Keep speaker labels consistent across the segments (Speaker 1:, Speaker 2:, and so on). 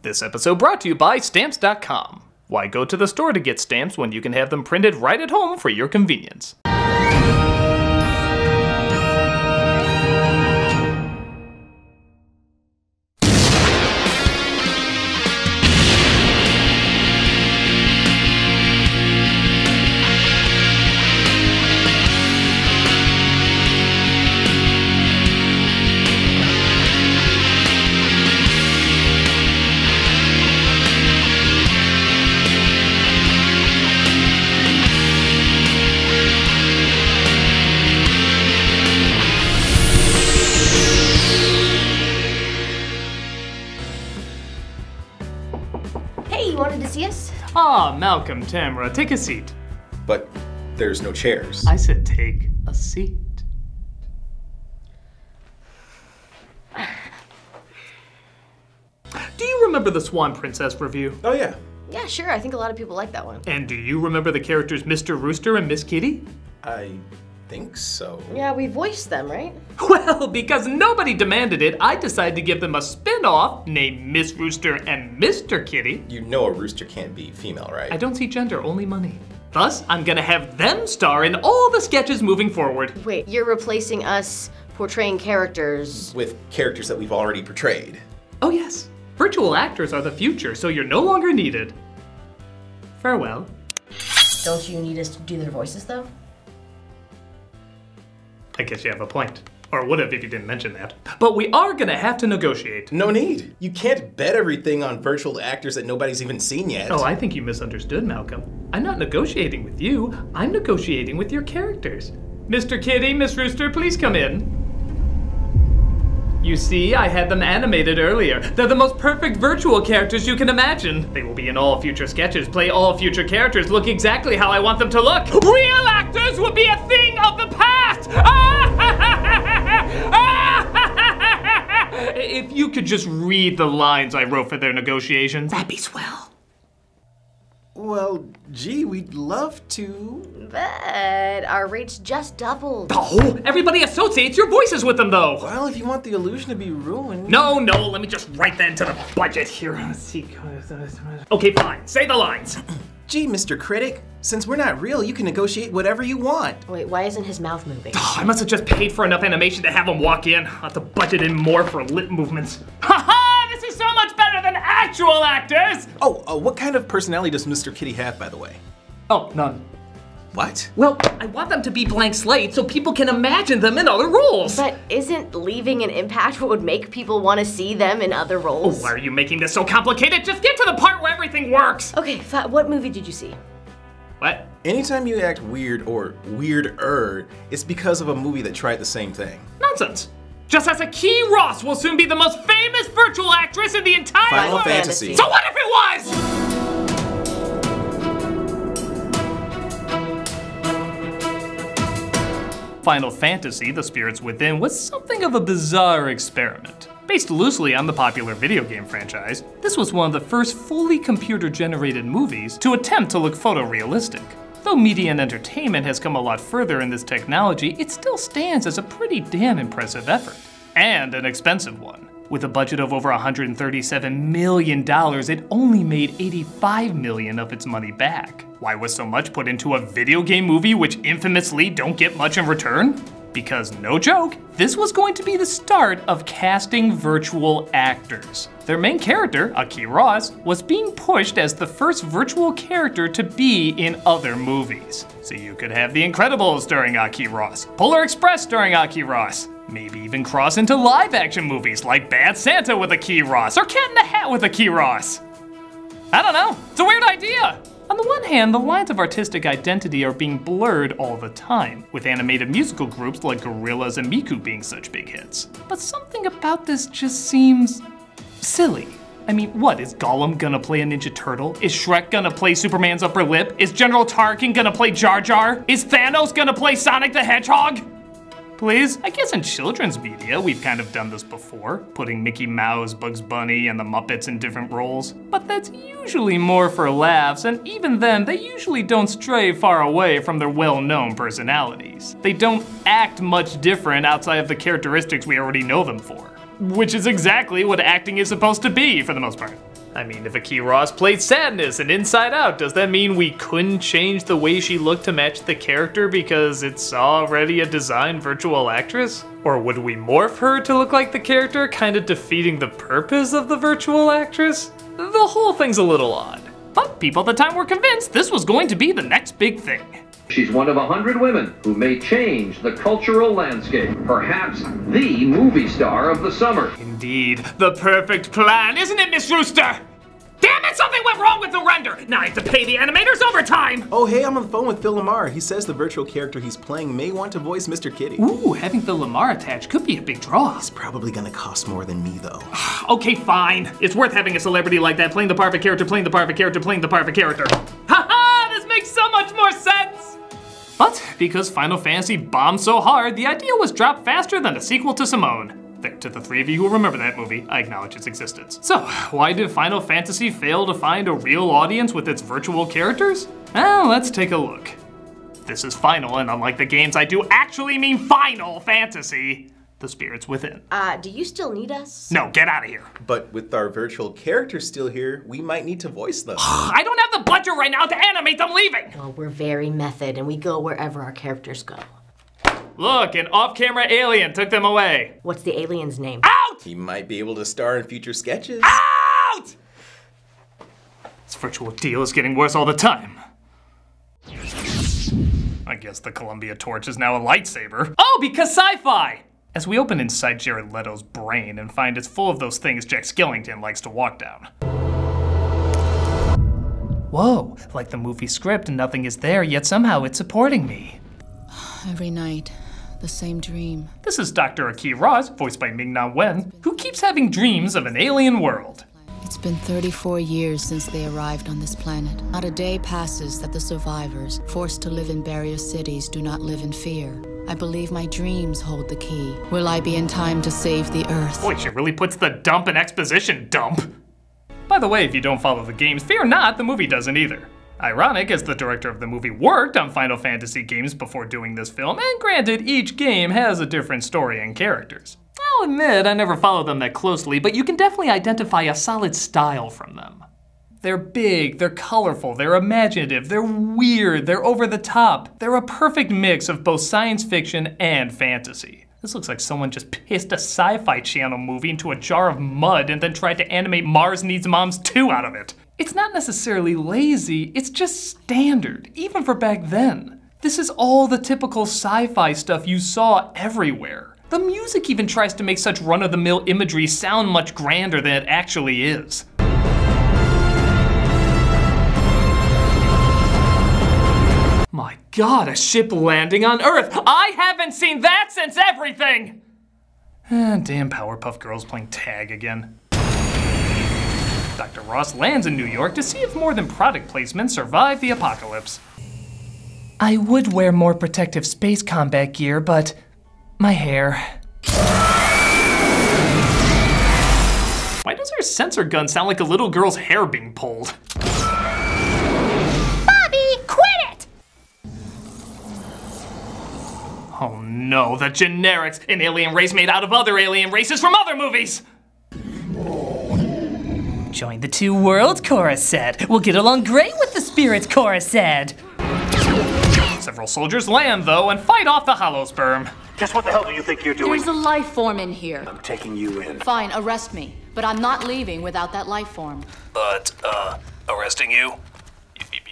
Speaker 1: This episode brought to you by Stamps.com. Why go to the store to get stamps when you can have them printed right at home for your convenience? Ah, Malcolm, Tamara, take a seat.
Speaker 2: But there's no chairs.
Speaker 1: I said take a seat. Do you remember the Swan Princess review?
Speaker 2: Oh yeah.
Speaker 3: Yeah, sure. I think a lot of people like that one.
Speaker 1: And do you remember the characters Mr. Rooster and Miss Kitty?
Speaker 2: I think so.
Speaker 3: Yeah, we voiced them, right?
Speaker 1: Well, because nobody demanded it, I decided to give them a spin-off named Miss Rooster and Mr. Kitty.
Speaker 2: You know a rooster can't be female, right?
Speaker 1: I don't see gender, only money. Thus, I'm gonna have them star in all the sketches moving forward.
Speaker 3: Wait, you're replacing us portraying characters
Speaker 2: with characters that we've already portrayed.
Speaker 1: Oh yes. Virtual actors are the future, so you're no longer needed. Farewell.
Speaker 3: Don't you need us to do their voices, though?
Speaker 1: I guess you have a point. Or would have if you didn't mention that. But we are gonna have to negotiate.
Speaker 2: No need. You can't bet everything on virtual actors that nobody's even seen yet.
Speaker 1: Oh, I think you misunderstood, Malcolm. I'm not negotiating with you. I'm negotiating with your characters. Mr. Kitty, Miss Rooster, please come in. You see, I had them animated earlier. They're the most perfect virtual characters you can imagine. They will be in all future sketches, play all future characters, look exactly how I want them to look. Real actors will be a thing of the past! If you could just read the lines I wrote for their negotiations, that'd be swell.
Speaker 2: Well, gee, we'd love to.
Speaker 3: But our rates just doubled.
Speaker 1: Oh, everybody associates your voices with them, though.
Speaker 2: Well, if you want the illusion to be ruined.
Speaker 1: No, let me just write that into the budget here. Let's see. Okay, fine. Say the lines.
Speaker 2: Gee, Mr. Critic, since we're not real, you can negotiate whatever you want.
Speaker 3: Wait, why isn't his mouth moving?
Speaker 1: Oh, I must have just paid for enough animation to have him walk in. I'll have to budget in more for lip movements. Ha-ha! This is so much better than actual actors!
Speaker 2: Oh, what kind of personality does Mr. Kitty have, by the way?
Speaker 1: Oh, none.
Speaker 2: What?
Speaker 1: Well, I want them to be blank slates so people can imagine them in other roles.
Speaker 3: But isn't leaving an impact what would make people want to see them in other roles?
Speaker 1: Oh, why are you making this so complicated? Just get to the part where everything works.
Speaker 3: Okay, what movie did you see?
Speaker 1: What?
Speaker 2: Anytime you act weird or weirder, it's because of a movie that tried the same thing.
Speaker 1: Nonsense. Just as Key Ross will soon be the most famous virtual actress in the entire
Speaker 2: Final
Speaker 1: world.
Speaker 2: Fantasy.
Speaker 1: So what if it was? Final Fantasy, The Spirits Within, was something of a bizarre experiment. Based loosely on the popular video game franchise, this was one of the first fully computer-generated movies to attempt to look photorealistic. Though media and entertainment has come a lot further in this technology, it still stands as a pretty damn impressive effort. And an expensive one. With a budget of over $137 million, it only made $85 million of its money back. Why was so much put into a video game movie which infamously don't get much in return? Because, no joke, this was going to be the start of casting virtual actors. Their main character, Aki Ross, was being pushed as the first virtual character to be in other movies. So you could have The Incredibles starring Aki Ross, Polar Express starring Aki Ross, maybe even cross into live-action movies like Bad Santa with Aki Ross, or Cat in the Hat with Aki Ross. I don't know, it's a weird idea. On the one hand, the lines of artistic identity are being blurred all the time, with animated musical groups like Gorillaz and Miku being such big hits. But something about this just seems silly. I mean, what, is Gollum gonna play a Ninja Turtle? Is Shrek gonna play Superman's upper lip? Is General Tarkin gonna play Jar Jar? Is Thanos gonna play Sonic the Hedgehog? Please? I guess in children's media, we've kind of done this before, putting Mickey Mouse, Bugs Bunny, and the Muppets in different roles. But that's usually more for laughs, and even then, they usually don't stray far away from their well-known personalities. They don't act much different outside of the characteristics we already know them for. Which is exactly what acting is supposed to be, for the most part. I mean, if Akira Ross played Sadness in Inside Out, does that mean we couldn't change the way she looked to match the character because it's already a designed virtual actress? Or would we morph her to look like the character, kind of defeating the purpose of the virtual actress? The whole thing's a little odd. But people at the time were convinced this was going to be the next big thing.
Speaker 4: She's one of 100 women who may change the cultural landscape. Perhaps the movie star of the summer.
Speaker 1: Indeed, the perfect plan, isn't it, Miss Rooster? Damn it, something went wrong with the render! Now I have to pay the animators overtime!
Speaker 2: Oh, hey, I'm on the phone with Phil Lamar. He says the virtual character he's playing may want to voice Mr. Kitty.
Speaker 1: Ooh, having Phil Lamar attached could be a big draw.
Speaker 2: It's probably gonna cost more than me, though.
Speaker 1: Okay, fine. It's worth having a celebrity like that playing the perfect character, playing the perfect character, playing the perfect character. Haha, this makes so much more sense! But because Final Fantasy bombed so hard, the idea was dropped faster than the sequel to Simone. There, to the three of you who remember that movie, I acknowledge its existence. So, why did Final Fantasy fail to find a real audience with its virtual characters? Well, let's take a look. This is Final, and unlike the games, I do actually mean Final Fantasy. The Spirits Within.
Speaker 3: Do you still need us?
Speaker 1: No, get out of here.
Speaker 2: But with our virtual characters still here, we might need to voice them.
Speaker 1: I don't have the budget right now to animate them leaving.
Speaker 3: Well, we're very method, and we go wherever our characters go.
Speaker 1: Look, an off-camera alien took them away.
Speaker 3: What's the alien's name?
Speaker 1: Out!
Speaker 2: He might be able to star in future sketches.
Speaker 1: Out! This virtual deal is getting worse all the time. I guess the Columbia Torch is now a lightsaber. Oh, because sci-fi! As we open inside Jared Leto's brain and find it's full of those things Jack Skellington likes to walk down. Whoa, like the movie script, nothing is there, yet somehow it's supporting me.
Speaker 5: Every night, the same dream.
Speaker 1: This is Dr. Akira Ross, voiced by Ming-Na Wen, who keeps having dreams of an alien world.
Speaker 5: It's been 34 years since they arrived on this planet. Not a day passes that the survivors, forced to live in barrier cities, do not live in fear. I believe my dreams hold the key. Will I be in time to save the Earth?
Speaker 1: Boy, she really puts the dump in exposition dump. By the way, if you don't follow the games, fear not, the movie doesn't either. Ironic, as the director of the movie worked on Final Fantasy games before doing this film, and granted, each game has a different story and characters. I'll admit, I never followed them that closely, but you can definitely identify a solid style from them. They're big, they're colorful, they're imaginative, they're weird, they're over the top. They're a perfect mix of both science fiction and fantasy. This looks like someone just pissed a Sci-Fi Channel movie into a jar of mud and then tried to animate Mars Needs Moms 2 out of it. It's not necessarily lazy, it's just standard, even for back then. This is all the typical sci-fi stuff you saw everywhere. The music even tries to make such run-of-the-mill imagery sound much grander than it actually is. My God, a ship landing on Earth! I haven't seen that since everything! Damn Powerpuff Girls playing tag again. Dr. Ross lands in New York to see if more than product placement survive the apocalypse. I would wear more protective space combat gear, but my hair. Why does her sensor gun sound like a little girl's hair being pulled? Oh no, the generics! An alien race made out of other alien races from other movies! Join the Two Worlds, Cora said. We'll get along great with the spirits, Cora said. Several soldiers land, though, and fight off the holosperm.
Speaker 6: Just what the hell do you think you're doing?
Speaker 5: There's a life form in here.
Speaker 6: I'm taking you in.
Speaker 5: Fine, arrest me. But I'm not leaving without that life form.
Speaker 1: But, arresting you?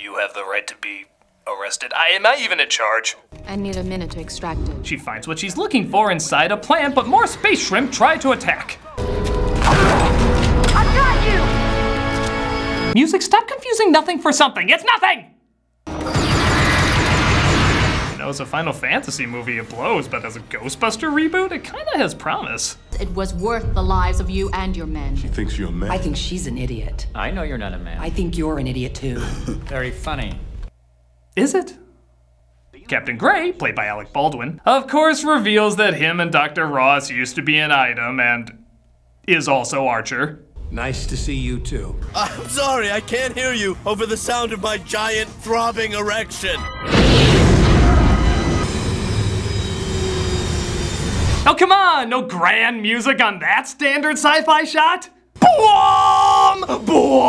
Speaker 1: You have the right to be arrested. Am I even in charge?
Speaker 5: I need a minute to extract it.
Speaker 1: She finds what she's looking for inside a plant, but more space shrimp try to attack.
Speaker 3: I've got you!
Speaker 1: Music, stop confusing nothing for something. It's nothing! You know, it's a Final Fantasy movie, it blows, but as a Ghostbuster reboot, it kinda has promise.
Speaker 5: It was worth the lives of you and your men.
Speaker 7: She thinks you're a man.
Speaker 8: I think she's an idiot.
Speaker 9: I know you're not a man.
Speaker 8: I think you're an idiot too.
Speaker 9: Very funny.
Speaker 1: Is it? Captain Gray, played by Alec Baldwin, of course reveals that him and Dr. Ross used to be an item and is also Archer.
Speaker 7: Nice to see you too.
Speaker 10: I'm sorry, I can't hear you over the sound of my giant throbbing erection.
Speaker 1: Oh, come on! No grand music on that standard sci-fi shot? Boom! Boom!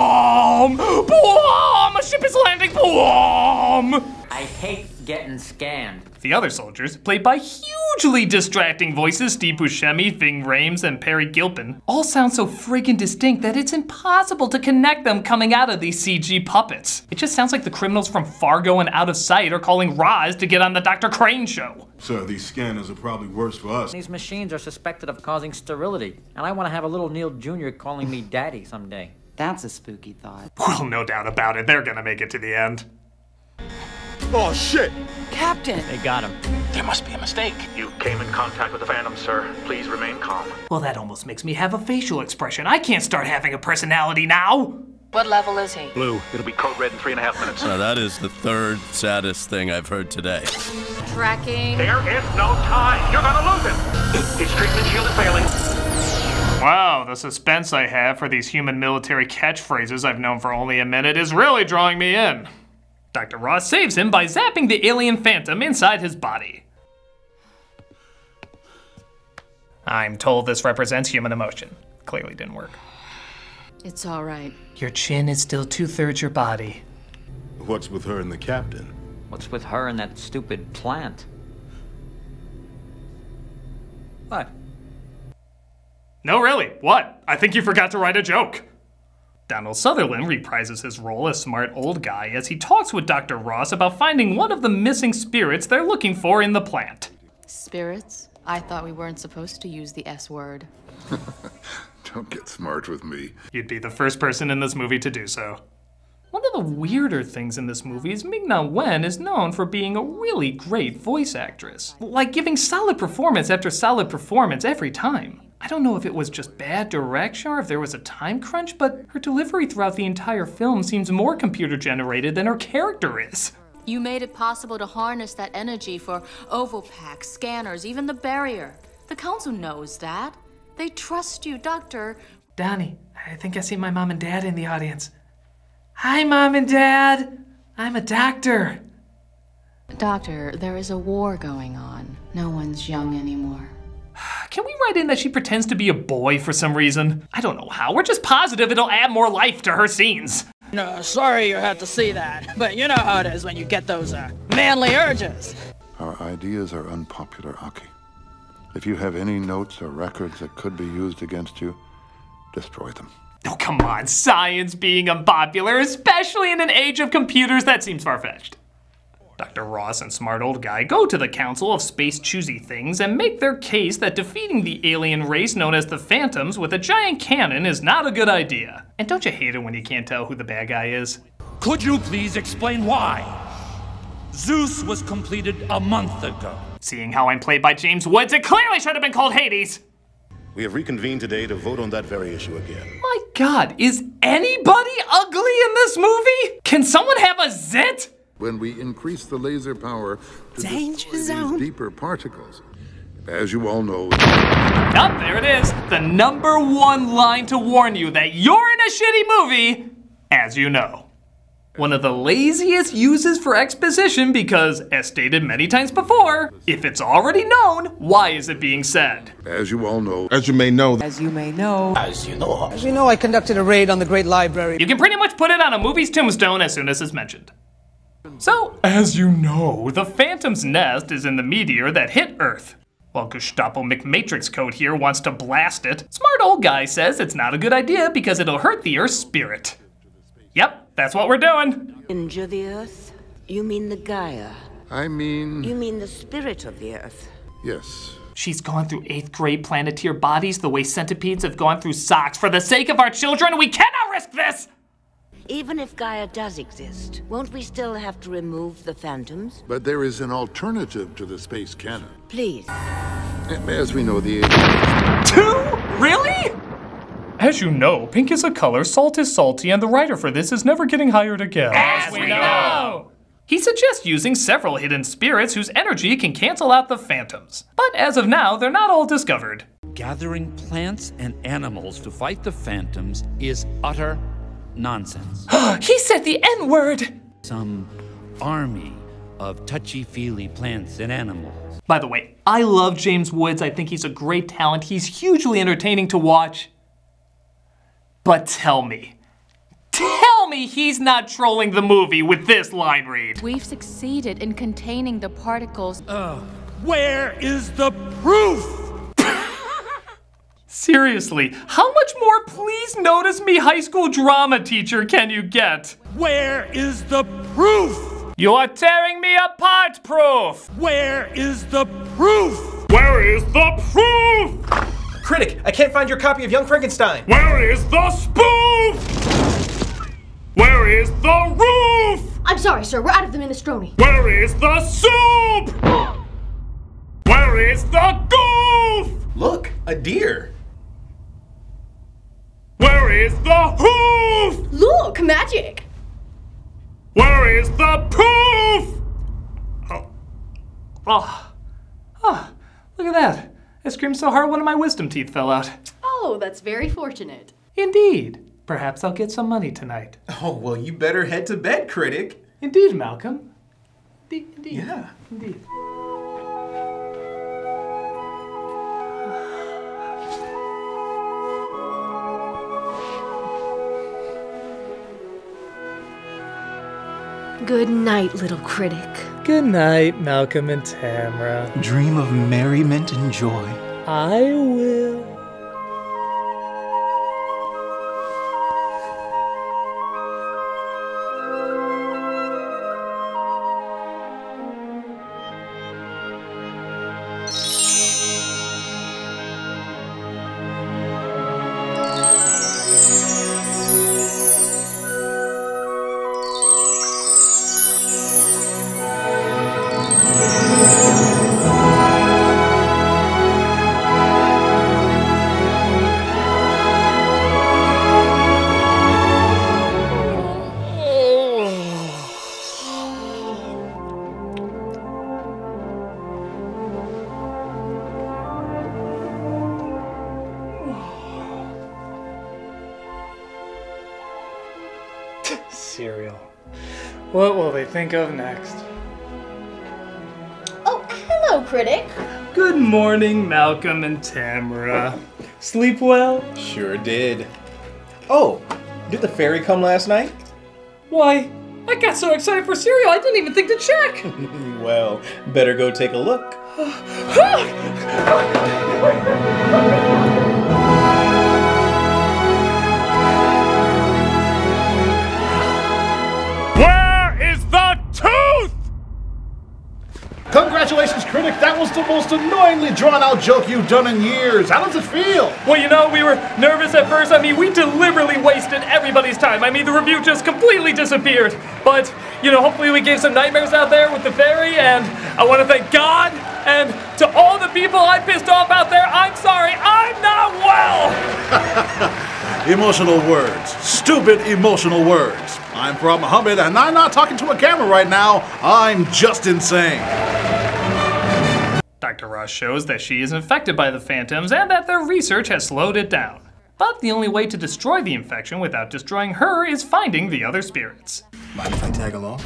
Speaker 9: I hate getting scanned.
Speaker 1: The other soldiers, played by hugely distracting voices Steve Buscemi, Ving Rhames, and Perry Gilpin, all sound so friggin' distinct that it's impossible to connect them coming out of these CG puppets. It just sounds like the criminals from Fargo and Out of Sight are calling Roz to get on the Dr. Crane show.
Speaker 11: Sir, these scanners are probably worse for us.
Speaker 9: These machines are suspected of causing sterility, and I want to have a little Neil Jr. calling me daddy someday.
Speaker 8: That's a spooky thought.
Speaker 1: Well, no doubt about it, they're gonna make it to the end.
Speaker 10: Oh, shit!
Speaker 8: Captain!
Speaker 9: They got him.
Speaker 6: There must be a mistake. You came in contact with the Phantom, sir. Please remain calm.
Speaker 1: Well, that almost makes me have a facial expression. I can't start having a personality now.
Speaker 5: What level is he?
Speaker 6: Blue, it'll be code red in 3.5 minutes.
Speaker 10: Now that is the third saddest thing I've heard today.
Speaker 5: Tracking.
Speaker 6: There is no time. You're gonna lose him. His treatment shield is failing.
Speaker 1: Wow, the suspense I have for these human military catchphrases I've known for only a minute is really drawing me in. Dr. Ross saves him by zapping the alien phantom inside his body. I'm told this represents human emotion. Clearly didn't work.
Speaker 5: It's all right.
Speaker 1: Your chin is still 2/3 your body.
Speaker 11: What's with her and the captain?
Speaker 9: What's with her and that stupid plant? What?
Speaker 1: No, really, what? I think you forgot to write a joke. Donald Sutherland reprises his role as smart old guy as he talks with Dr. Ross about finding one of the missing spirits they're looking for in the plant.
Speaker 5: Spirits? I thought we weren't supposed to use the S word.
Speaker 11: Don't get smart with me.
Speaker 1: You'd be the first person in this movie to do so. One of the weirder things in this movie is Ming-Na Wen is known for being a really great voice actress. Like giving solid performance after solid performance every time. I don't know if it was just bad direction or if there was a time crunch, but her delivery throughout the entire film seems more computer generated than her character is.
Speaker 5: You made it possible to harness that energy for Ovopack, scanners, even the barrier. The council knows that. They trust you, Doctor.
Speaker 1: Donnie, I think I see my mom and dad in the audience. Hi, Mom and Dad. I'm a doctor.
Speaker 5: Doctor, there is a war going on. No one's young anymore.
Speaker 1: Can we write in that she pretends to be a boy for some reason? I don't know how. We're just positive it'll add more life to her scenes.
Speaker 12: No, sorry you had to see that, but you know how it is when you get those manly urges.
Speaker 11: Our ideas are unpopular, Aki. If you have any notes or records that could be used against you, destroy them.
Speaker 1: Oh, come on. Science being unpopular, especially in an age of computers, that seems far-fetched. Dr. Ross and smart old guy go to the Council of Space Choosy Things and make their case that defeating the alien race known as the Phantoms with a giant cannon is not a good idea. And don't you hate it when you can't tell who the bad guy is?
Speaker 13: Could you please explain why? Zeus was completed a month ago.
Speaker 1: Seeing how I'm played by James Woods, it clearly should have been called Hades.
Speaker 14: We have reconvened today to vote on that very issue again.
Speaker 1: My God, is anybody ugly in this movie? Can someone have a zit?
Speaker 11: When we increase the laser power to destroy these deeper particles, as you all know...
Speaker 1: Yup, there it is. The #1 line to warn you that you're in a shitty movie, as you know. One of the laziest uses for exposition because, as stated many times before, if it's already known, why is it being said?
Speaker 11: As you all know.
Speaker 15: As you may know.
Speaker 12: As you may know.
Speaker 6: As you know.
Speaker 12: As you know, I conducted a raid on the Great Library.
Speaker 1: You can pretty much put it on a movie's tombstone as soon as it's mentioned. So, as you know, the Phantom's nest is in the meteor that hit Earth. While Gestapo McMatrix Code here wants to blast it, smart old guy says it's not a good idea because it'll hurt the Earth's spirit. Yep, that's what we're doing.
Speaker 16: Injure the Earth? You mean the Gaia?
Speaker 11: I mean...
Speaker 16: You mean the spirit of the Earth?
Speaker 11: Yes.
Speaker 1: She's gone through 8th grade Planeteer bodies the way centipedes have gone through socks. For the sake of our children, we cannot risk this!
Speaker 16: Even if Gaia does exist, won't we still have to remove the Phantoms?
Speaker 11: But there is an alternative to the space cannon.
Speaker 16: Please.
Speaker 11: As we know, the...
Speaker 1: 2? Really? As you know, pink is a color, salt is salty, and the writer for this is never getting hired again.
Speaker 6: As we know!
Speaker 1: He suggests using several hidden spirits whose energy can cancel out the Phantoms. But as of now, they're not all discovered.
Speaker 13: Gathering plants and animals to fight the Phantoms is utter nonsense.
Speaker 1: He said the N-word!
Speaker 13: Some army of touchy-feely plants and animals.
Speaker 1: By the way, I love James Woods. I think he's a great talent. He's hugely entertaining to watch. But tell me me he's not trolling the movie with this line read.
Speaker 15: We've succeeded in containing the particles.
Speaker 7: Where is the proof?
Speaker 1: Seriously, how much more Please Notice Me high school drama teacher can you get?
Speaker 7: Where is the proof?
Speaker 1: You're tearing me apart, Proof!
Speaker 7: Where is the proof?
Speaker 1: Where is the proof?
Speaker 2: Critic, I can't find your copy of Young Frankenstein.
Speaker 1: Where is the spoof? Where is the roof?
Speaker 3: I'm sorry, sir. We're out of the minestrone.
Speaker 1: Where is the soup? Where is the goof?
Speaker 2: Look, a deer.
Speaker 1: Where is the hoof?
Speaker 3: Look, magic.
Speaker 1: Where is the poof? Look at that. I screamed so hard one of my wisdom teeth fell out.
Speaker 3: Oh, that's very fortunate.
Speaker 1: Indeed. Perhaps I'll get some money tonight.
Speaker 2: Oh, well, you better head to bed, Critic.
Speaker 1: Indeed, Malcolm. Indeed.
Speaker 2: Yeah.
Speaker 1: Indeed.
Speaker 3: Good night, little critic.
Speaker 1: Good night, Malcolm and Tamra.
Speaker 17: Dream of merriment and joy.
Speaker 1: I will. Cereal. What will they think of next?
Speaker 3: Oh, hello, critic.
Speaker 1: Good morning, Malcolm and Tamra. Sleep well?
Speaker 2: Sure did. Oh, did the fairy come last night?
Speaker 1: Why, I got so excited for cereal I didn't even think to check.
Speaker 2: Well, better go take a look.
Speaker 1: Where is the tooth?
Speaker 18: Congratulations, critic. That was the most annoyingly drawn-out joke you've done in years. How does it feel?
Speaker 1: Well, you know, we were nervous at first. I mean, we deliberately wasted everybody's time. I mean, the review just completely disappeared. But, you know, hopefully we gave some nightmares out there with the fairy. And I want to thank God. And to all the people I pissed off out there, I'm sorry. I'm not well.
Speaker 18: Emotional words. Stupid emotional words. I'm Farad Muhammad, and I'm not talking to a camera right now. I'm just insane.
Speaker 1: Dr. Ross shows that she is infected by the Phantoms and that their research has slowed it down. But the only way to destroy the infection without destroying her is finding the other spirits.
Speaker 17: Mind if I tag along?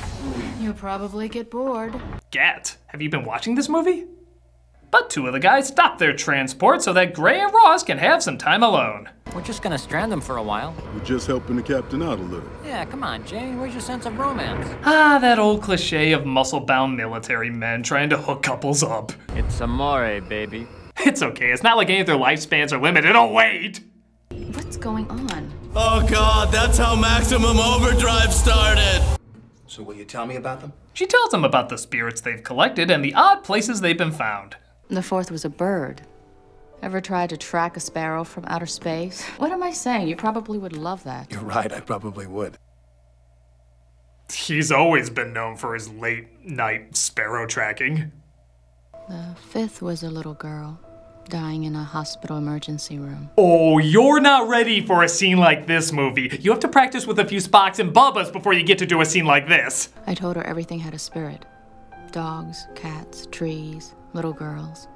Speaker 5: You'll probably get bored.
Speaker 1: Gat, have you been watching this movie? But two of the guys stop their transport so that Gray and Ross can have some time alone.
Speaker 9: We're just gonna strand them for a while.
Speaker 11: We're just helping the captain out a little.
Speaker 9: Yeah, come on, Jane. Where's your sense of romance?
Speaker 1: Ah, that old cliche of muscle-bound military men trying to hook couples up.
Speaker 9: It's amore, baby.
Speaker 1: It's okay. It's not like any of their lifespans are limited. Oh, wait!
Speaker 5: What's going on?
Speaker 10: Oh God, that's how Maximum Overdrive started!
Speaker 17: So will you tell me about them?
Speaker 1: She tells them about the spirits they've collected and the odd places they've been found.
Speaker 5: The fourth was a bird. Ever tried to track a sparrow from outer space? What am I saying? You probably would love that.
Speaker 17: You're right, I probably would.
Speaker 1: He's always been known for his late-night sparrow tracking.
Speaker 5: The fifth was a little girl, dying in a hospital emergency room.
Speaker 1: Oh, you're not ready for a scene like this, movie. You have to practice with a few Spocks and Bubbas before you get to do a scene like this.
Speaker 5: I told her everything had a spirit. Dogs, cats, trees, little girls.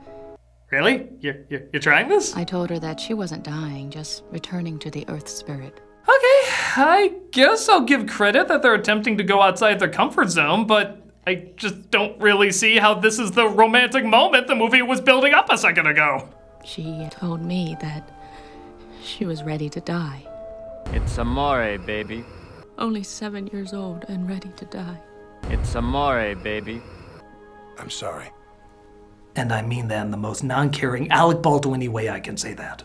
Speaker 1: Really? You're trying this?
Speaker 5: I told her that she wasn't dying, just returning to the Earth spirit.
Speaker 1: Okay, I guess I'll give credit that they're attempting to go outside their comfort zone, but I just don't really see how this is the romantic moment the movie was building up a second ago.
Speaker 5: She told me that she was ready to die.
Speaker 9: It's amore, baby.
Speaker 15: Only 7 years old and ready to die.
Speaker 9: It's amore, baby.
Speaker 17: I'm sorry.
Speaker 1: And I mean that in the most non-caring, Alec Baldwin-y way I can say that.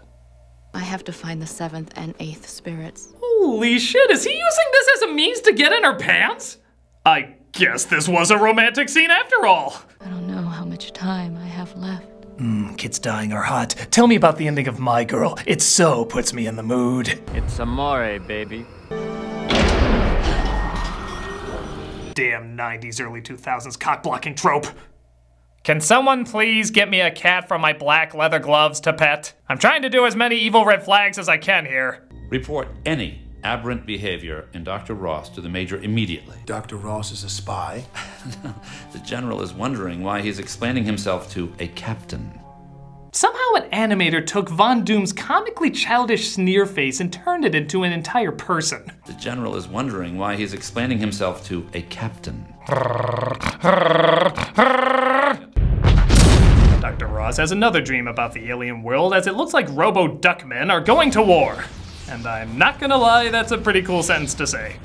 Speaker 5: I have to find the 7th and 8th spirits.
Speaker 1: Holy shit, is he using this as a means to get in her pants? I guess this was a romantic scene after all.
Speaker 5: I don't know how much time I have left.
Speaker 1: Kids dying are hot. Tell me about the ending of My Girl. It so puts me in the mood.
Speaker 9: It's amore, baby.
Speaker 1: Damn 90s, early 2000s cock-blocking trope. Can someone please get me a cat from my black leather gloves to pet? I'm trying to do as many evil red flags as I can here.
Speaker 13: Report any aberrant behavior in Dr. Ross to the Major immediately.
Speaker 17: Dr. Ross is a spy?
Speaker 13: The General is wondering why he's explaining himself to a captain.
Speaker 1: Somehow an animator took Von Doom's comically childish sneer face and turned it into an entire person.
Speaker 13: The General is wondering why he's explaining himself to a captain.
Speaker 1: Dr. Ross has another dream about the alien world, as it looks like Robo-Duckmen are going to war. And I'm not gonna lie, that's a pretty cool sentence to say.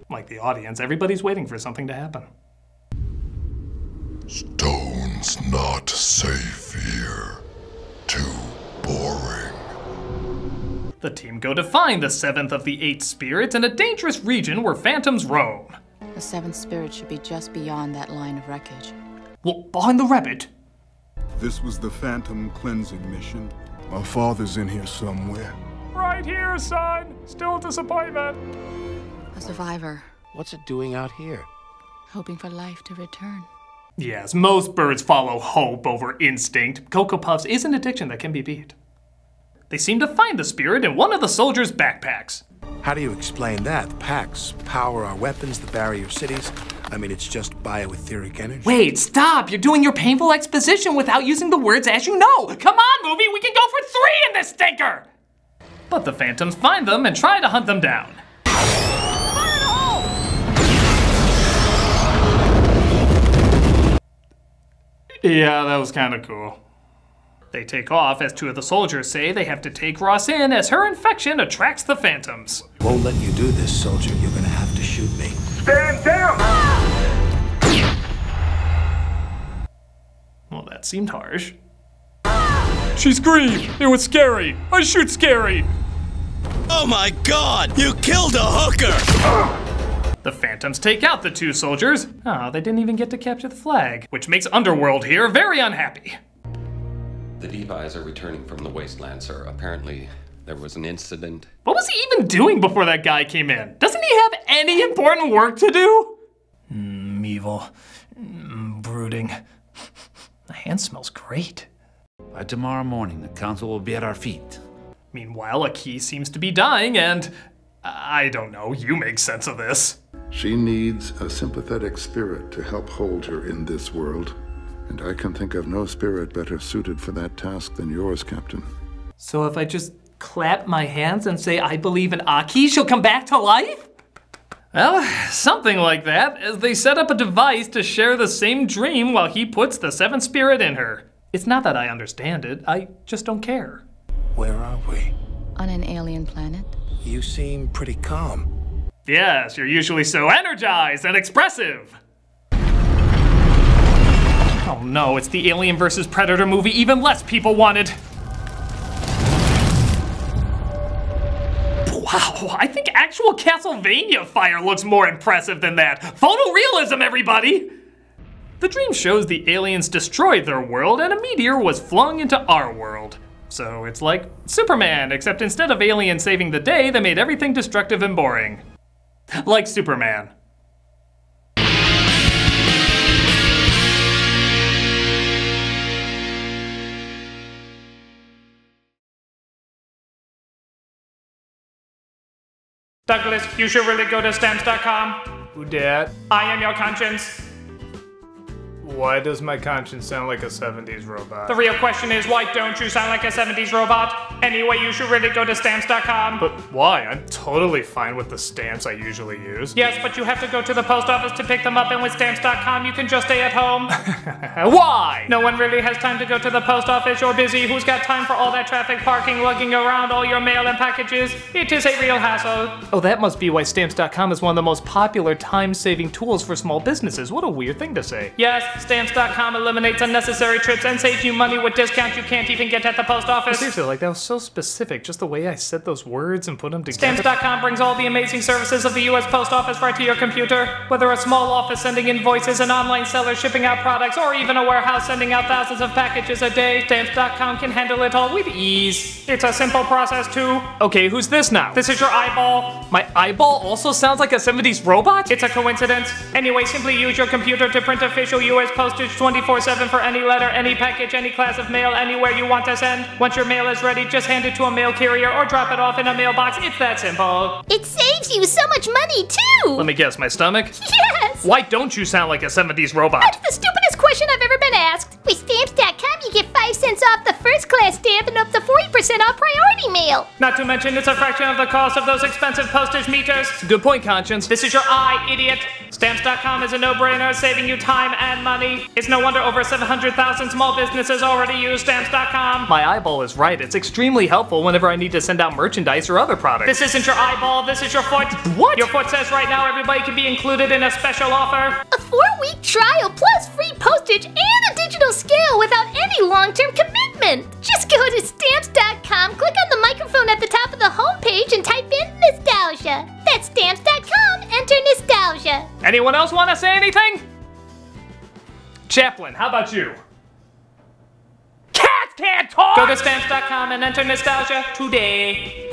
Speaker 1: Like the audience, everybody's waiting for something to happen.
Speaker 11: Stone's not safe here. Too boring.
Speaker 1: The team go to find the 7th of the 8th spirits in a dangerous region where phantoms roam.
Speaker 5: The 7th spirit should be just beyond that line of wreckage.
Speaker 1: Well, behind the rabbit.
Speaker 19: This was the Phantom cleansing mission. My father's in here somewhere.
Speaker 1: Right here, son. Still a disappointment.
Speaker 5: A survivor.
Speaker 17: What's it doing out here?
Speaker 5: Hoping for life to return.
Speaker 1: Yes, most birds follow hope over instinct. Cocoa Puffs is an addiction that can be beat. They seem to find the spirit in one of the soldiers' backpacks.
Speaker 17: How do you explain that? The packs power our weapons, the barrier cities. I mean, it's just bioetheric energy.
Speaker 1: Wait, stop! You're doing your painful exposition without using the words as you know! Come on, movie, we can go for 3 in this stinker! But the phantoms find them and try to hunt them down. Yeah, that was kind of cool. They take off as 2 of the soldiers say they have to take Ross in as her infection attracts the phantoms.
Speaker 17: Won't let you do this, soldier. You're gonna have to shoot me.
Speaker 7: Stand down!
Speaker 1: Well, that seemed harsh. She screamed! It was scary! I shoot scary!
Speaker 10: Oh my god! You killed a hooker!
Speaker 1: The phantoms take out the 2 soldiers. Oh, they didn't even get to capture the flag, which makes Underworld here very unhappy.
Speaker 20: The Levi's are returning from the wasteland, sir. Apparently, there was an incident.
Speaker 1: What was he even doing before that guy came in? Doesn't he have any important work to do? Evil. Brooding. The hand smells great.
Speaker 13: By tomorrow morning, the council will be at our feet.
Speaker 1: Meanwhile, Aki seems to be dying and... I don't know, you make sense of this.
Speaker 11: She needs a sympathetic spirit to help hold her in this world. And I can think of no spirit better suited for that task than yours, Captain.
Speaker 1: So if I just clap my hands and say I believe in Aki, she'll come back to life? Well, something like that, as they set up a device to share the same dream while he puts the 7th spirit in her. It's not that I understand it, I just don't care.
Speaker 17: Where are we?
Speaker 5: On an alien planet.
Speaker 17: You seem pretty calm.
Speaker 1: Yes, you're usually so energized and expressive. Oh no, it's the Alien vs. Predator movie even less people wanted. Wow, I think actual Castlevania fire looks more impressive than that. Photorealism, everybody! The dream shows the aliens destroyed their world and a meteor was flung into our world. So it's like Superman, except instead of aliens saving the day, they made everything destructive and boring. Like Superman. Douglas, you should really go to stamps.com. Who did? I am your conscience. Why does my conscience sound like a 70s robot?
Speaker 21: The real question is, why don't you sound like a 70s robot? Anyway, you should really go to Stamps.com.
Speaker 1: But why? I'm totally fine with the stamps I usually use.
Speaker 21: Yes, but you have to go to the post office to pick them up, and with Stamps.com you can just stay at home.
Speaker 1: Why?
Speaker 21: No one really has time to go to the post office. You're busy. Who's got time for all that traffic, parking, lugging around all your mail and packages? It is a real hassle.
Speaker 1: Oh, that must be why Stamps.com is one of the most popular time-saving tools for small businesses. What a weird thing to say.
Speaker 21: Yes, Stamps.com eliminates unnecessary trips and saves you money with discounts you can't even get at the post office.
Speaker 1: Seriously, like that was so specific, just the way I said those words and put them together.
Speaker 21: Stamps.com brings all the amazing services of the U.S. Post Office right to your computer. Whether a small office sending invoices, an online seller shipping out products, or even a warehouse sending out thousands of packages a day, Stamps.com can handle it all with ease. It's a simple process too.
Speaker 1: Okay, who's this now?
Speaker 21: This is your eyeball.
Speaker 1: My eyeball also sounds like a 70s robot?
Speaker 21: It's a coincidence. Anyway, simply use your computer to print official U.S. postage 24/7 for any letter, any package, any class of mail, anywhere you want to send. Once your mail is ready, just hand it to a mail carrier or drop it off in a mailbox. It's that simple.
Speaker 22: It saves you so much money, too!
Speaker 1: Let me guess, my stomach?
Speaker 22: Yes!
Speaker 1: Why don't you sound like a 70s robot?
Speaker 22: That's the stupidest question I've ever been asked. With Stamps.com, you get 5 cents off the first class stamp and up to 40% off priority mail.
Speaker 21: Not to mention, it's a fraction of the cost of those expensive postage meters.
Speaker 1: Good point, Conscience.
Speaker 21: This is your eye, idiot. Stamps.com is a no-brainer, saving you time and money. It's no wonder over 700,000 small businesses already use Stamps.com.
Speaker 1: My eyeball is right. It's extremely helpful whenever I need to send out merchandise or other products.
Speaker 21: This isn't your eyeball, this is your foot.
Speaker 1: What?
Speaker 21: Your foot says right now everybody can be included in a special offer.
Speaker 22: A 4-week trial plus free postage and a digital scale without any long-term commitment. Just go to Stamps.com, click on the microphone at the top of the homepage and type in nostalgia. That's Stamps.com, enter nostalgia.
Speaker 1: Anyone else want to say anything? Chaplin, how about you? Cats can't talk!
Speaker 21: Go to Stamps.com and enter nostalgia today.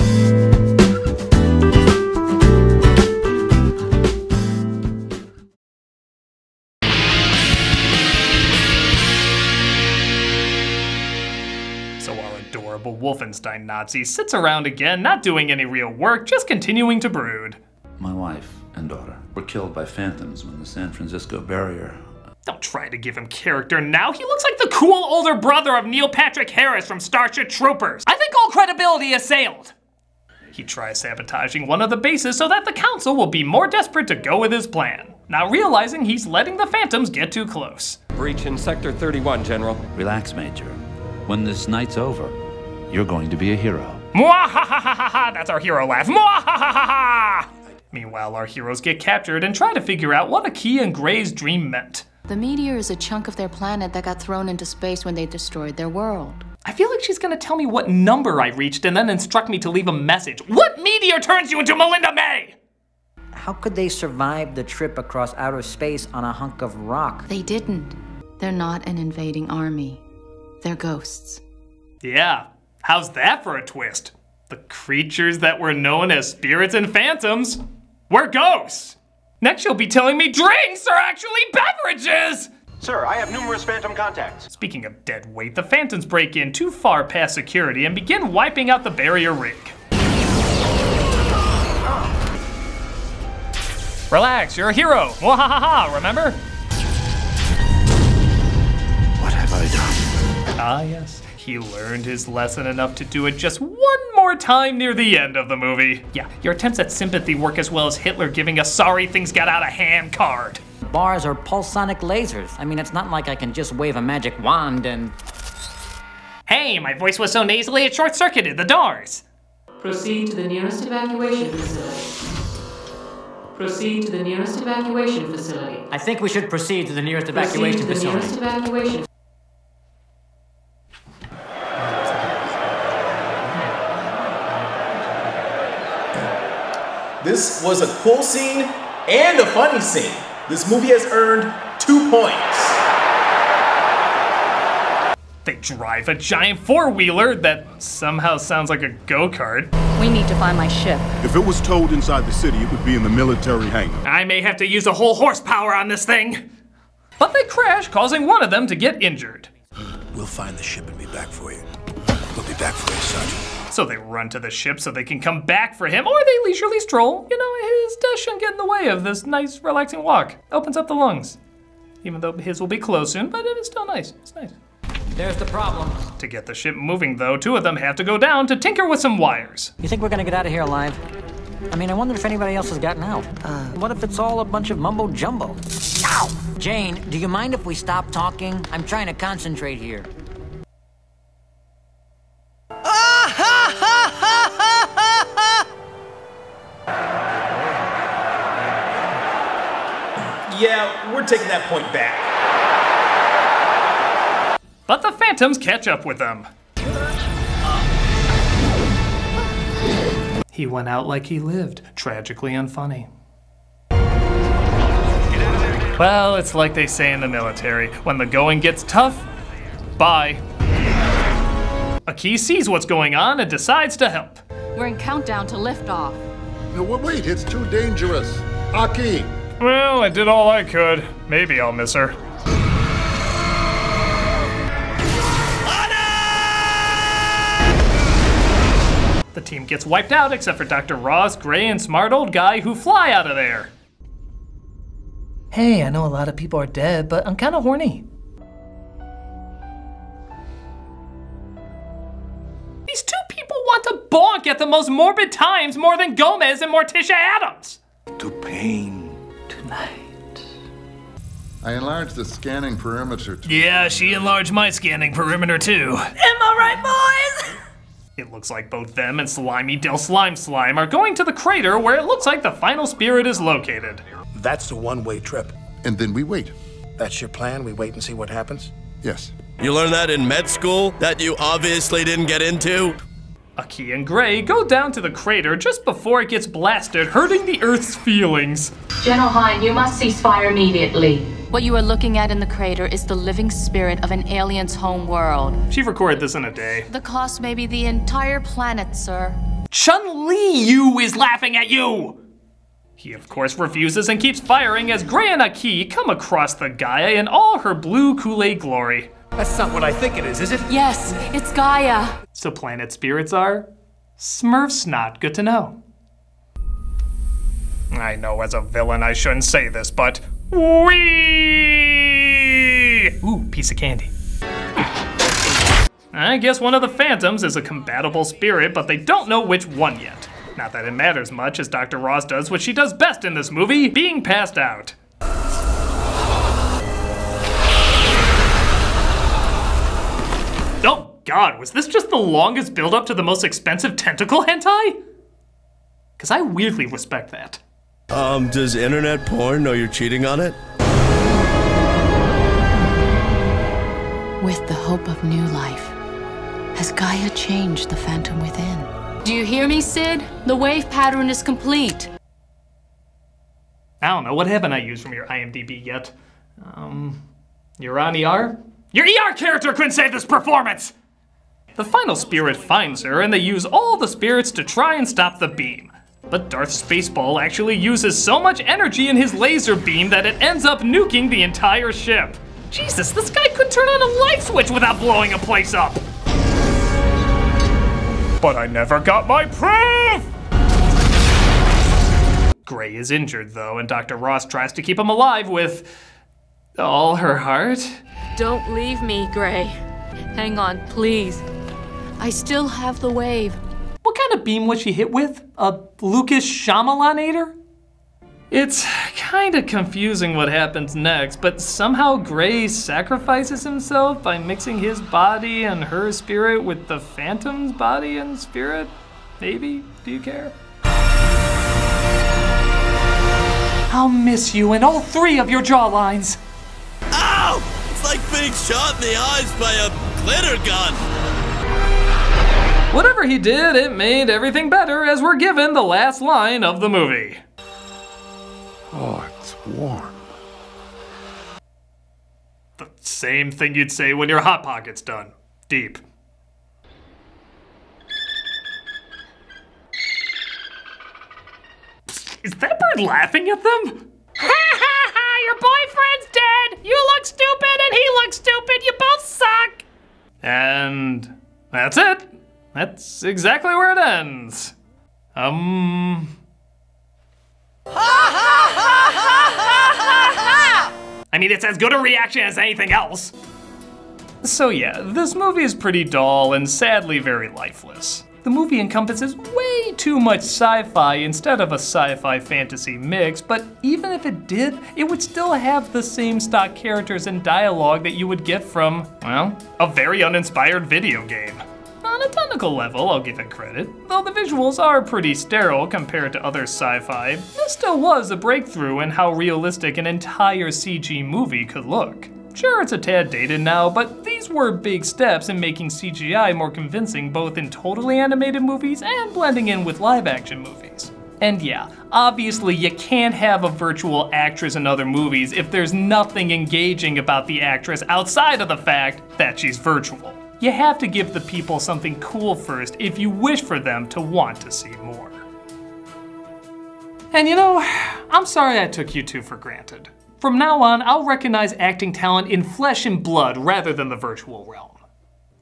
Speaker 1: So our adorable Wolfenstein Nazi sits around again, not doing any real work, just continuing to brood.
Speaker 23: My wife and daughter were killed by phantoms when the San Francisco barrier.
Speaker 1: Don't try to give him character now. He looks like the cool older brother of Neil Patrick Harris from Starship Troopers. I think all credibility assailed. He tries sabotaging one of the bases so that the council will be more desperate to go with his plan, not realizing he's letting the phantoms get too close.
Speaker 20: Breach in Sector 31, General.
Speaker 23: Relax, Major. When this night's over, you're going to be a hero.
Speaker 1: Mwahahaha! That's our hero laugh. Mwahahaha! Meanwhile, our heroes get captured and try to figure out what Akia and Gray's dream meant.
Speaker 5: The meteor is a chunk of their planet that got thrown into space when they destroyed their world.
Speaker 1: I feel like she's gonna tell me what number I reached and then instruct me to leave a message. What meteor turns you into Melinda May?
Speaker 9: How could they survive the trip across outer space on a hunk of rock?
Speaker 5: They didn't. They're not an invading army. They're ghosts.
Speaker 1: Yeah, how's that for a twist? The creatures that were known as spirits and phantoms were ghosts. Next you'll be telling me drinks are actually beverages!
Speaker 6: Sir, I have numerous phantom contacts.
Speaker 1: Speaking of dead weight, the phantoms break in too far past security and begin wiping out the barrier rig. Relax, you're a hero. Mwahaha, remember?
Speaker 23: What have I done?
Speaker 1: Ah, yes. He learned his lesson enough to do it just one more time near the end of the movie. Yeah, your attempts at sympathy work as well as Hitler giving a sorry things got out of hand card.
Speaker 9: Bars are pulsonic lasers. I mean, it's not like I can just wave a magic wand and...
Speaker 1: Hey, my voice was so nasally it short-circuited the doors.
Speaker 15: Proceed to the nearest evacuation facility. Proceed to the nearest evacuation facility.
Speaker 9: I think we should proceed to the nearest evacuation facility.
Speaker 15: Proceed to the nearest evacuation.
Speaker 2: This was a cool scene and a funny scene. This movie has earned 2 points.
Speaker 1: They drive a giant four-wheeler that somehow sounds like a go-kart.
Speaker 24: We need to find my ship.
Speaker 19: If it was towed inside the city, it would be in the military hangar.
Speaker 1: I may have to use a whole horsepower on this thing. But they crash, causing one of them to get injured.
Speaker 17: We'll find the ship and be back for you. We'll be back for you, Sergeant.
Speaker 1: So they run to the ship so they can come back for him, or they leisurely stroll. You know, his death shouldn't get in the way of this nice, relaxing walk. Opens up the lungs. even though his will be closed soon, but it is still nice. It's nice.
Speaker 9: There's the problem.
Speaker 1: To get the ship moving, though, two of them have to go down to tinker with some wires.
Speaker 9: You think we're gonna get out of here alive? I mean, I wonder if anybody else has gotten out. What if it's all a bunch of mumbo jumbo? Ow! Jane, do you mind if we stop talking? I'm trying to concentrate here.
Speaker 2: Yeah, we're taking that point back.
Speaker 1: But the Phantoms catch up with them. He went out like he lived, tragically unfunny. Well, it's like they say in the military, when the going gets tough, bye. Aki sees what's going on and decides to help.
Speaker 5: We're in countdown to liftoff.
Speaker 11: No, wait, it's too dangerous. Aki!
Speaker 1: Well, I did all I could. Maybe I'll miss her. The team gets wiped out except for Dr. Ross, Gray, and Smart Old Guy who fly out of there. Hey, I know a lot of people are dead, but I'm kind of horny. These two people want to bonk at the most morbid times more than Gomez and Morticia Adams.
Speaker 19: To pain.
Speaker 11: Tonight. I enlarged the scanning perimeter to...
Speaker 1: Yeah, she enlarged my scanning perimeter too.
Speaker 22: Am I right, boys?
Speaker 1: It looks like both them and Slimy Del Slime are going to the crater where it looks like the final spirit is located.
Speaker 17: That's the one-way trip.
Speaker 11: And then we wait.
Speaker 17: That's your plan? We wait and see what happens?
Speaker 11: Yes.
Speaker 10: You learned that in med school that you obviously didn't get into?
Speaker 1: Aki and Gray go down to the crater just before it gets blasted, hurting the Earth's feelings.
Speaker 15: General Hine, you must cease fire immediately.
Speaker 5: What you are looking at in the crater is the living spirit of an alien's home world.
Speaker 1: She recorded this in a day.
Speaker 5: The cost may be the entire planet, sir.
Speaker 1: Chun-Li Yu is laughing at you! He of course refuses and keeps firing as Gray and Aki come across the Gaia in all her blue Kool-Aid glory.
Speaker 17: That's not what I think it is it?
Speaker 5: Yes, it's Gaia.
Speaker 1: So planet spirits are Smurf snot. Good to know. I know as a villain I shouldn't say this, but wee! Ooh, piece of candy. I guess one of the Phantoms is a compatible spirit, but they don't know which one yet. Not that it matters much, as Dr. Ross does what she does best in this movie, being passed out. Oh god, was this just the longest build-up to the most expensive tentacle hentai? Because I weirdly respect that.
Speaker 10: Does internet porn know you're cheating on it?
Speaker 5: With the hope of new life, has Gaia changed the Phantom within? Do you hear me, Sid? The wave pattern is complete.
Speaker 1: I don't know, what haven't I used from your IMDb yet? You're on ER? Your ER character couldn't save this performance! The final spirit finds her, and they use all the spirits to try and stop the beam. But Darth Spaceball actually uses so much energy in his laser beam that it ends up nuking the entire ship. Jesus, this guy could turn on a light switch without blowing a place up! But I never got my proof! Gray is injured though, and Dr. Ross tries to keep him alive with all her heart.
Speaker 5: Don't leave me, Gray. Hang on, please. I still have the wave.
Speaker 1: What kind of beam was she hit with? A Lucas Shyamalanator? It's kinda confusing what happens next, but somehow Gray sacrifices himself by mixing his body and her spirit with the Phantom's body and spirit? Maybe? Do you care? I'll miss you in all three of your jawlines.
Speaker 10: Ow! It's like being shot in the eyes by a glitter gun.
Speaker 1: Whatever he did, it made everything better as we're given the last line of the movie.
Speaker 11: Oh, it's warm.
Speaker 1: The same thing you'd say when your Hot Pocket's done. Deep. Is that bird laughing at them?
Speaker 21: Ha ha ha! Your boyfriend's dead! You look stupid and he looks stupid! You both suck!
Speaker 1: And that's it. That's exactly where it ends. I mean, it's as good a reaction as anything else. So yeah, this movie is pretty dull and sadly very lifeless. The movie encompasses way too much sci-fi instead of a sci-fi fantasy mix, but even if it did, it would still have the same stock characters and dialogue that you would get from, well, a very uninspired video game. On a technical level, I'll give it credit. Though the visuals are pretty sterile compared to other sci-fi, this still was a breakthrough in how realistic an entire CG movie could look. Sure, it's a tad dated now, but these were big steps in making CGI more convincing both in totally animated movies and blending in with live-action movies. And yeah, obviously you can't have a virtual actress in other movies if there's nothing engaging about the actress outside of the fact that she's virtual. You have to give the people something cool first if you wish for them to want to see more. And you know, I'm sorry I took you two for granted. From now on, I'll recognize acting talent in flesh and blood rather than the virtual realm.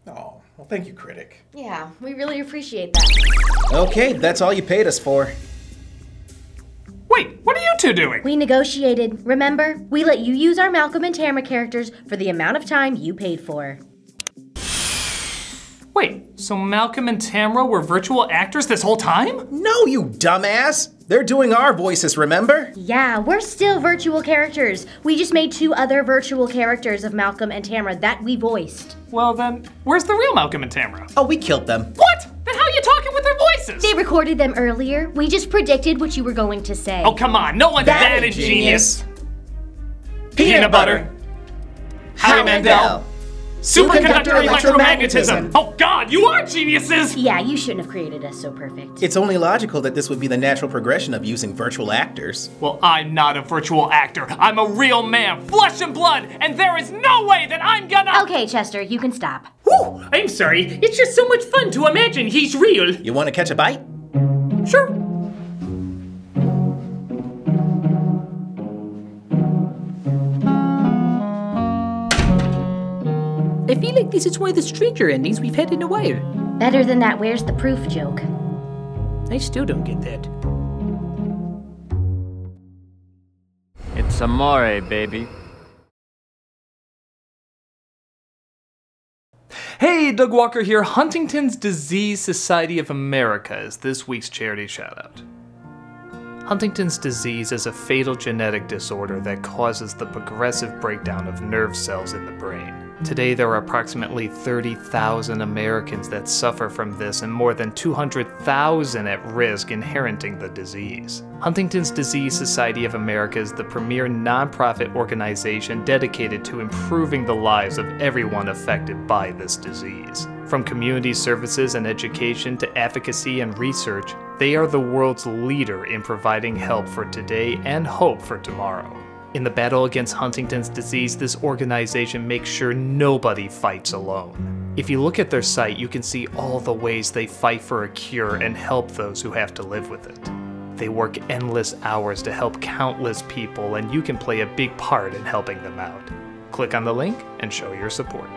Speaker 2: Oh, well thank you, Critic.
Speaker 3: Yeah, we really appreciate that.
Speaker 2: Okay, that's all you paid us for.
Speaker 1: Wait, what are you two doing?
Speaker 22: We negotiated, remember? We let you use our Malcolm and Tamara characters for the amount of time you paid for.
Speaker 1: Wait, so Malcolm and Tamara were virtual actors this whole time?
Speaker 2: No, you dumbass! They're doing our voices, remember?
Speaker 22: Yeah, we're still virtual characters. We just made 2 other virtual characters of Malcolm and Tamara that we voiced.
Speaker 1: Well then, where's the real Malcolm and Tamara?
Speaker 2: Oh, we killed them.
Speaker 1: What? Then how are you talking with their voices?
Speaker 22: They recorded them earlier. We just predicted what you were going to say.
Speaker 1: Oh, come on, no one's that ingenious. Peanut butter. Howie Mandel. Superconductor electromagnetism! Oh God, you are geniuses!
Speaker 22: Yeah, you shouldn't have created us so perfect.
Speaker 2: It's only logical that this would be the natural progression of using virtual actors.
Speaker 1: Well, I'm not a virtual actor. I'm a real man, flesh and blood, and there is no way that I'm gonna—
Speaker 22: Okay, Chester, you can stop.
Speaker 1: Whew, I'm sorry. It's just so much fun to imagine he's real.
Speaker 2: You want to catch a bite?
Speaker 1: Sure.
Speaker 4: I feel like this is one of the stranger endings we've had in a while.
Speaker 22: Better than that where's the proof joke.
Speaker 4: I still don't get that.
Speaker 8: It's amore, baby.
Speaker 1: Hey, Doug Walker here. Huntington's Disease Society of America is this week's charity shoutout. Huntington's disease is a fatal genetic disorder that causes the progressive breakdown of nerve cells in the brain. Today, there are approximately 30,000 Americans that suffer from this and more than 200,000 at risk inheriting the disease. Huntington's Disease Society of America is the premier nonprofit organization dedicated to improving the lives of everyone affected by this disease. From community services and education to advocacy and research, they are the world's leader in providing help for today and hope for tomorrow. In the battle against Huntington's disease, this organization makes sure nobody fights alone. If you look at their site, you can see all the ways they fight for a cure and help those who have to live with it. They work endless hours to help countless people, and you can play a big part in helping them out. Click on the link and show your support.